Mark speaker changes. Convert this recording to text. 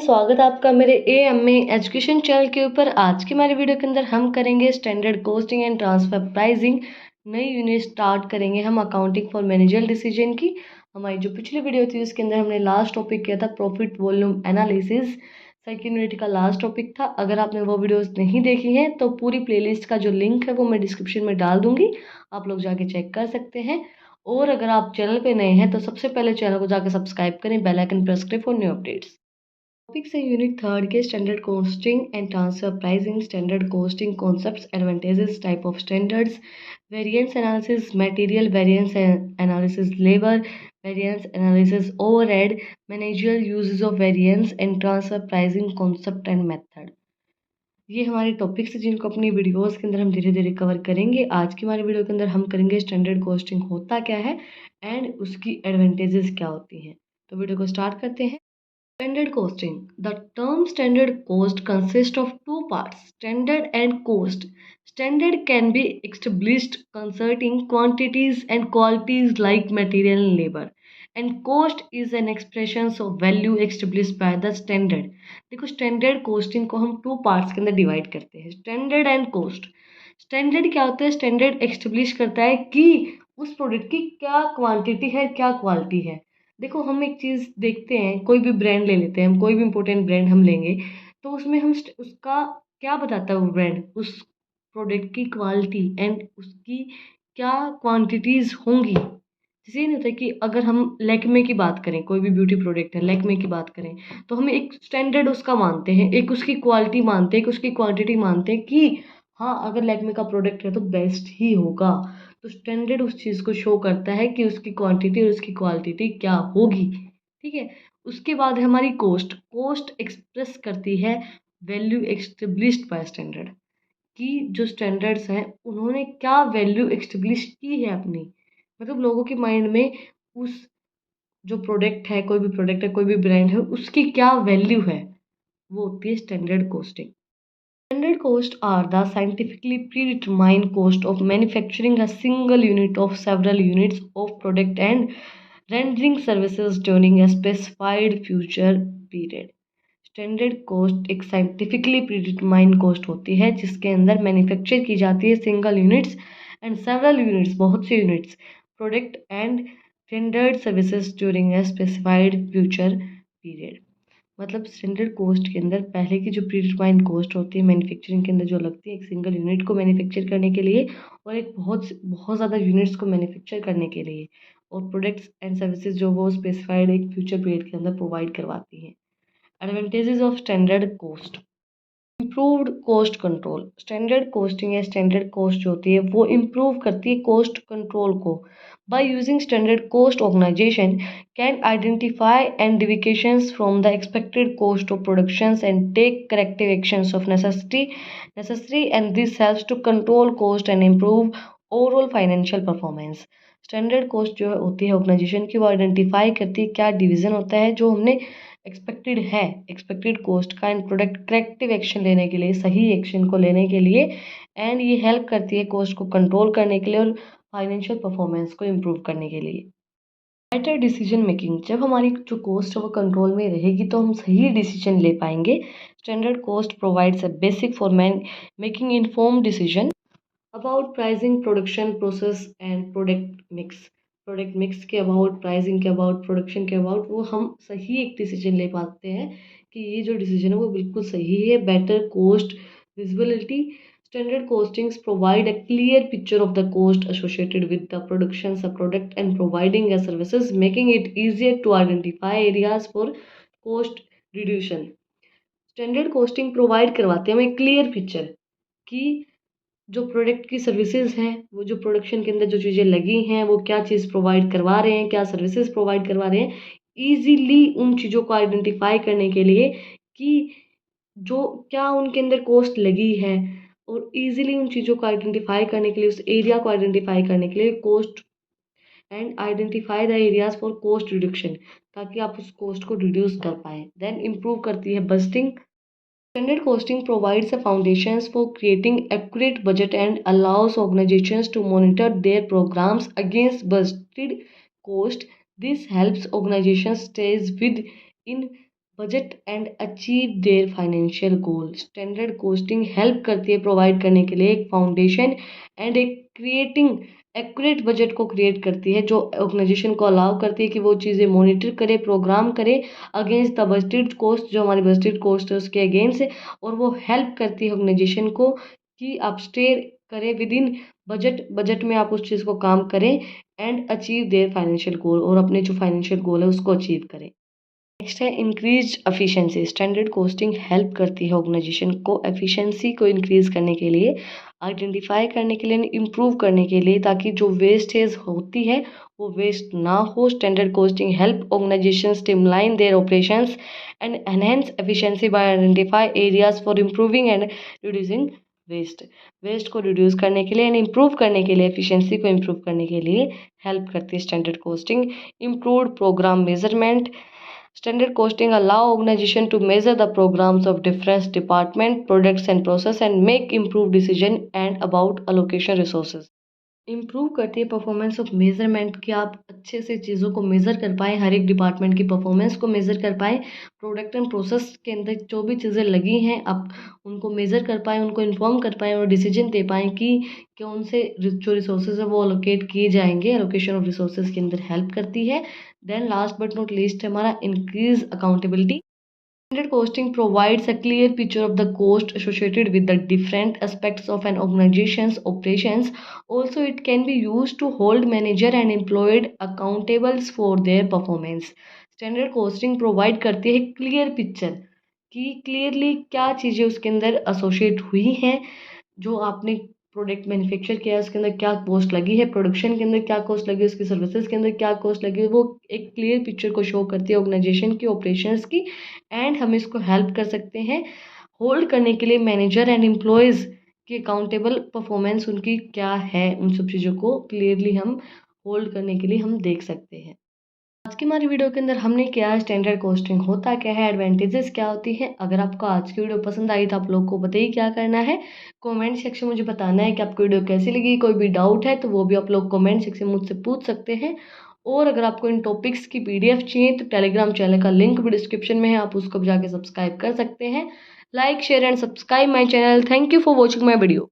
Speaker 1: स्वागत है आपका मेरे एएमए एजुकेशन चैनल के ऊपर। आज की हमारी वीडियो के अंदर हम करेंगे standard costing and transfer pricing. नई यूनिट स्टार्ट करेंगे हम अकाउंटिंग फॉर मैनेजरियल डिसीजन की। हमारी जो पिछली वीडियो थी उसके अंदर हमने लास्ट टॉपिक किया था profit volume analysis. Second unit का लास्ट टॉपिक था। अगर आपने वो वीडियोस नहीं देखी हैं तो पूरी प्लेलिस्ट का जो लिंक है वो मैं डिस्क्रिप्शन में डाल दूंगी, आप लोग जाके चेक कर सकते हैं। और अगर आप चैनल पे नए हैं तो सबसे पहले चैनल को जाकर सब्सक्राइब करें, बेल आइकन प्रेस करें फॉर न्यू अपडेट्स। टॉपिक से यूनिट थर्ड के standard costing and transfer pricing, standard costing concepts, advantages, type of standards, variance analysis, material variance analysis, labour variance analysis, overhead, managerial uses of variance and transfer pricing concept and method. ये हमारे topics हैं जिनको अपनी videos के अंदर हम धीरे धीरे कवर करेंगे। आज की हमारी वीडियो के अंदर हम करेंगे स्टैंडर्ड कॉस्टिंग होता क्या है एंड उसकी एडवांटेजेस क्या होती हैं। तो वीडियो को स्टार्ट करते हैं। Standard costing. The term standard cost consists of two parts, standard and cost. Standard can be established concerning quantities and qualities like material and labor. And cost is an expression of value established by the standard. देखो standard costing को हम two parts के अंदर divide करते हैं, standard and coast. Standard क्या होता है? स्टैंडर्ड एस्टेब्लिश करता है कि उस प्रोडक्ट की क्या क्वांटिटी है, क्या क्वालिटी है। देखो हम एक चीज़ देखते हैं, कोई भी ब्रांड ले लेते हैं हम, कोई भी इंपॉर्टेंट ब्रांड हम लेंगे तो उसमें हम उसका क्या बताता है वो ब्रांड, उस प्रोडक्ट की क्वालिटी एंड उसकी क्या क्वांटिटीज़ होंगी। जैसे ये नहीं होता कि अगर हम लैक्मे की बात करें, कोई भी ब्यूटी प्रोडक्ट है लैक्मे की बात करें तो हम एक स्टैंडर्ड उसका मानते हैं, एक उसकी क्वालिटी मानते हैं, एक उसकी क्वांटिटी मानते हैं कि हाँ अगर लैक्मे का प्रोडक्ट है तो बेस्ट ही होगा। तो स्टैंडर्ड उस चीज़ को शो करता है कि उसकी क्वांटिटी और उसकी क्वालिटी क्या होगी। ठीक है। उसके बाद है हमारी कोस्ट। कोस्ट एक्सप्रेस करती है वैल्यू एस्टेब्लिश्ड बाय स्टैंडर्ड, कि जो स्टैंडर्ड्स हैं उन्होंने क्या वैल्यू एस्टेब्लिश की है अपनी, मतलब लोगों के माइंड में उस जो प्रोडक्ट है, कोई भी प्रोडक्ट है, कोई भी ब्रांड है, उसकी क्या वैल्यू है, वो होती है standard costing. Standard costs are the scientifically predetermined cost of manufacturing a single unit of several units of product and rendering services during a specified future period. Standard cost एक scientifically predetermined cost होती है जिसके अंदर manufacture की जाती है single units and several units, बहुत से units, product and rendered services during a specified future period. मतलब स्टैंडर्ड कोस्ट के अंदर पहले की जो प्रीडिटरमाइंड कोस्ट होती है मैन्युफैक्चरिंग के अंदर जो लगती है एक सिंगल यूनिट को मैन्युफैक्चर करने के लिए और एक बहुत बहुत ज़्यादा यूनिट्स को मैन्युफैक्चर करने के लिए, और प्रोडक्ट्स एंड सर्विसेज जो वो स्पेसिफाइड एक फ्यूचर पीरियड के अंदर प्रोवाइड करवाती हैं। Advantages of standard cost. Improved cost control. Standard costing या स्टैंडर्ड कोस्ट जो होती है वो इम्प्रूव करती है कोस्ट कंट्रोल को। By using standard cost organisation can identify and deviations from the expected cost of productions and take corrective actions of necessary and this helps to control cost and improve overall financial performance. Standard cost जो होती है organisation की, वो identify करती है क्या division होता है जो हमने एक्सपेक्टेड है, एक्सपेक्टेड कोस्ट का, एंड प्रोडक्ट करेक्टिव एक्शन लेने के लिए, सही एक्शन को लेने के लिए, एंड ये हेल्प करती है कोस्ट को कंट्रोल करने के लिए और फाइनेंशियल परफॉर्मेंस को इम्प्रूव करने के लिए। Better decision making. जब हमारी जो कोस्ट है वो कंट्रोल में रहेगी तो हम सही डिसीजन ले पाएंगे। Standard cost provides a basic for making informed decision about pricing, production process and product mix के अबाउट, प्राइसिंग के अबाउट, प्रोडक्शन के अबाउट, वो हम सही एक डिसीजन ले पाते हैं कि ये जो डिसीजन है वो बिल्कुल सही है। Better cost visibility. Standard costings provide a clear picture of the cost associated with the production of product and providing a services making it easier to identify areas for cost reduction. Standard costing provide करवाते हैं हमें clear picture कि जो product की services हैं, वो जो production के अंदर जो चीज़ें लगी हैं वो क्या चीज़ प्रोवाइड करवा रहे हैं, क्या सर्विसेज प्रोवाइड करवा रहे हैं, ईजीली उन चीज़ों को आइडेंटिफाई करने के लिए कि जो क्या उनके अंदर कॉस्ट लगी है, और ईजिली उन चीज़ों को आइडेंटिफाई करने के लिए, उस एरिया को आइडेंटिफाई करने के लिए cost and identify the areas for cost reduction, ताकि आप उस कॉस्ट को रिड्यूस कर पाए। देन इम्प्रूव करती है budgeting. Standard costing provides the foundations for creating accurate budget and allows organizations to monitor their programs against budgeted cost. This helps organizations stay within budget and achieve their financial goal. Standard costing help करती है provide करने के लिए एक foundation and एक creating accurate budget को create करती है, जो ऑर्गेनाइजेशन को अलाउ करती है कि वो चीज़ें मॉनिटर करे, प्रोग्राम करे अगेंस्ट द बजटेड कॉस्ट, जो हमारी बजटेड कॉस्ट है उसके अगेंस्ट है। और वो हेल्प करती है ऑर्गेनाइजेशन को कि आप स्टे करें विद इन बजट में आप उस चीज़ को काम करें and achieve their financial goal, और अपने जो फाइनेंशियल गोल है उसको अचीव करें। नेक्स्ट है increase efficiency. Standard costing help करती है ऑर्गेनाइजेशन को एफिशिएंसी को इंक्रीज करने के लिए, आइडेंटिफाई करने के लिए, इम्प्रूव करने के लिए, ताकि जो वेस्टेज होती है वो वेस्ट ना हो। Standard costing help organisation streamline their operations and enhance efficiency by identify areas for improving and reducing waste को रिड्यूस करने के लिए एंड इम्प्रूव करने के लिए, एफिशिएंसी को इम्प्रूव करने के लिए हेल्प करती है standard costing. Improved programme measurement. Standard costing allow organization to measure the programs of different department, products and process and make improved decision and about allocation resources. Improve करती है performance of measurement, कि आप अच्छे से चीज़ों को measure कर पाएँ, हर एक डिपार्टमेंट की परफॉर्मेंस को मेज़र कर पाएँ, प्रोडक्ट एंड प्रोसेस के अंदर जो भी चीज़ें लगी हैं आप उनको मेज़र कर पाएँ, उनको इन्फॉर्म कर पाएँ और डिसीजन दे पाएँ कि कौन से जो रिसोर्सेज है वो अलोकेट किए जाएंगे। एलोकेशन ऑफ रिसोर्सेज के अंदर हेल्प करती है। Then last but not least है हमारा increase accountability. Standard costing provides a clear picture of the cost associated with the different aspects of an organization's operations. Also, it can be used to hold manager and employed accountable for their performance. Standard costing provide करती है clear picture कि clearly क्या चीज़ें उसके अंदर associate हुई हैं, जो आपने प्रोडक्ट मैन्युफैक्चर किया है उसके अंदर क्या कॉस्ट लगी है, प्रोडक्शन के अंदर क्या कॉस्ट लगी है, उसकी सर्विसेज के अंदर क्या कॉस्ट लगी है, वो एक क्लियर पिक्चर को शो करती है ऑर्गेनाइजेशन की ऑपरेशंस की। एंड हम इसको हेल्प कर सकते हैं होल्ड करने के लिए मैनेजर एंड एम्प्लॉयज़ की अकाउंटेबल परफॉर्मेंस उनकी क्या है, उन सब चीज़ों को क्लियरली हम होल्ड करने के लिए हम देख सकते हैं। आज की हमारी वीडियो के अंदर हमने किया स्टैंडर्ड कॉस्टिंग होता क्या है, एडवांटेजेस क्या होती है। अगर आपको आज की वीडियो पसंद आई तो आप लोग को बताइए क्या करना है, कमेंट सेक्शन में मुझे बताना है कि आपको वीडियो कैसी लगी। कोई भी डाउट है तो वो भी आप लोग कमेंट सेक्शन में मुझसे पूछ सकते हैं। और अगर आपको इन टॉपिक्स की PDF चाहिए तो टेलीग्राम चैनल का लिंक भी डिस्क्रिप्शन में है, आप उसको भी जाके सब्सक्राइब कर सकते हैं। Like share and subscribe my channel. Thank you for watching my video.